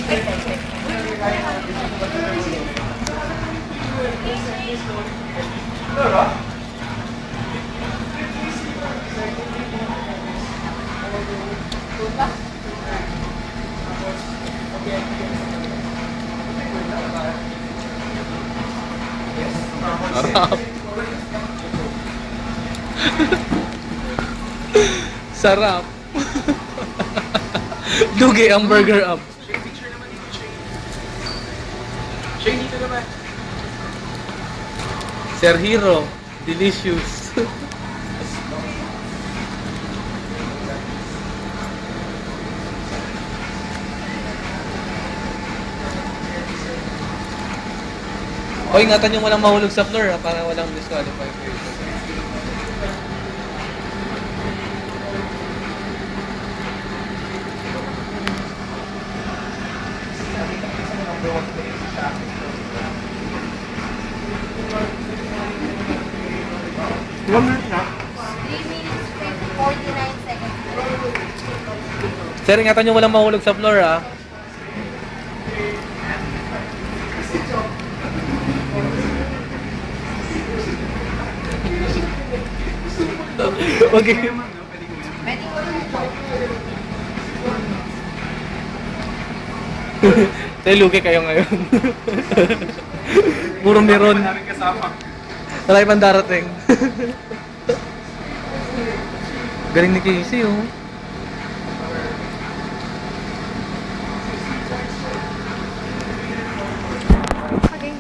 Sarap. Sarap. Dugi ang burger up. Shane, dito naman. Sir Hero, delicious. O, ingatan yung walang mahulog sa floor para walang disqualify. One minute na. 3 minutes, 49 seconds. Sir, ingatan yung walang mahulog sa floor, ha? Okay. Pwede ko rin ito. Tayo, lugi kayo ngayon. Puro meron. Maraming kasama. Marami pang darating. Galing ni Casey, oh. Okay.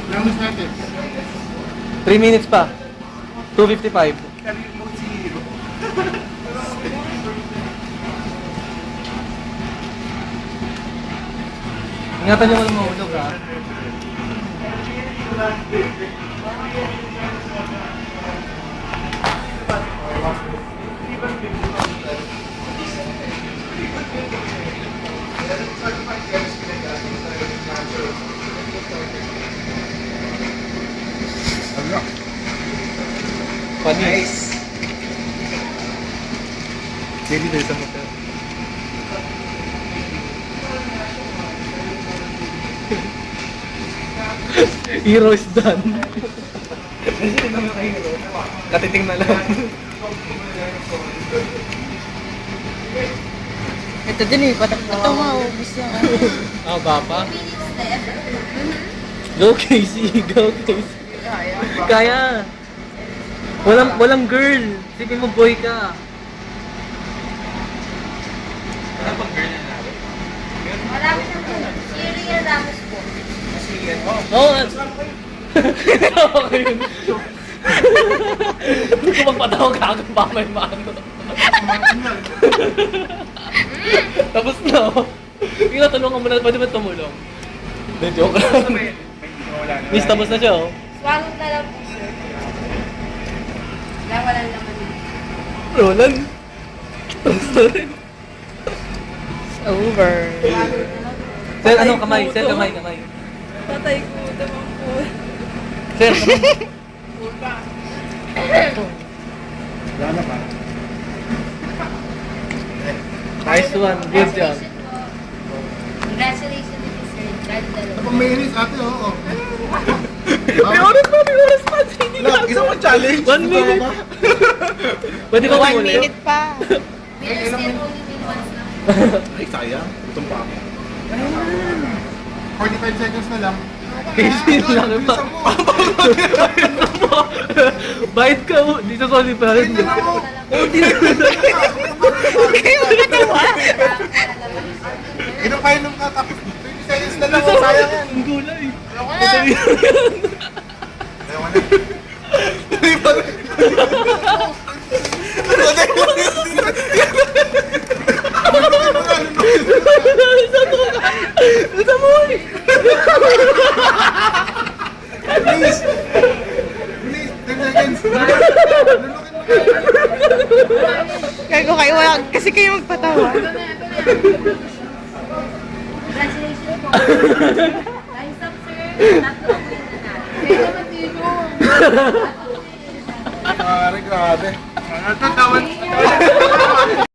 Ilang minutes natin? 3 minutes pa. 2:55. Kanina mo si Hero. Ingatan niyo walang mahulog, ha? Panis. Jadi dari sama ka. Hero is done. Kasi naman kay Hero. Katiting na lang. Ito din eh, pataw maubos yung ano. Ah, bapa. 2 minutes left. Go Casey, go Casey. Kaya. Kaya. Walang girl. Sige mo boy ka. Ano pang girl na natin? Marami na po. Si Rian Ramos po. Oo. Okay yun. Hindi ko magpatawag ka agad baka may maano. Tapos na. Yung natulungan mo na, pwede ba tumulong? Hindi, joke lang. May wala na. Miss, tapos na siya, oh. Swallow na lang po, sir. Walang laman na. Roland. Tapos na rin. Over. Sir, ano, kamay? Sir, kamay. Patay ko naman po. Sir, kamay. Wala na pa. Nice one. Good job. Congratulations, sir. Kapag may inis ate, oo. May oras pa. Hindi Look, isang mo challenge. 1 minute. Pwede ba 1 kumuli? minute pa. Winners can only win once lang. Ay, sayang. Gutom pa ako. 45 seconds na lang. Casey lang ba? Bilisan mo. Bayad ka, oh. Dito solid pa rin. Bilisan mo. Kayo natawa. Pinapainom ka tapos 20 seconds na lang. Oh, sayang yan. Ang gulay. Ayaw na. Ayaw na. Isa mo eh. Please. Please, 10 seconds. Lulukin mo na. Gago kayo, wala, kasi kayo magpatawa. Congratulations po. Time's up, sir. Tatlo mo yung nanalo. Grabe. Tawan.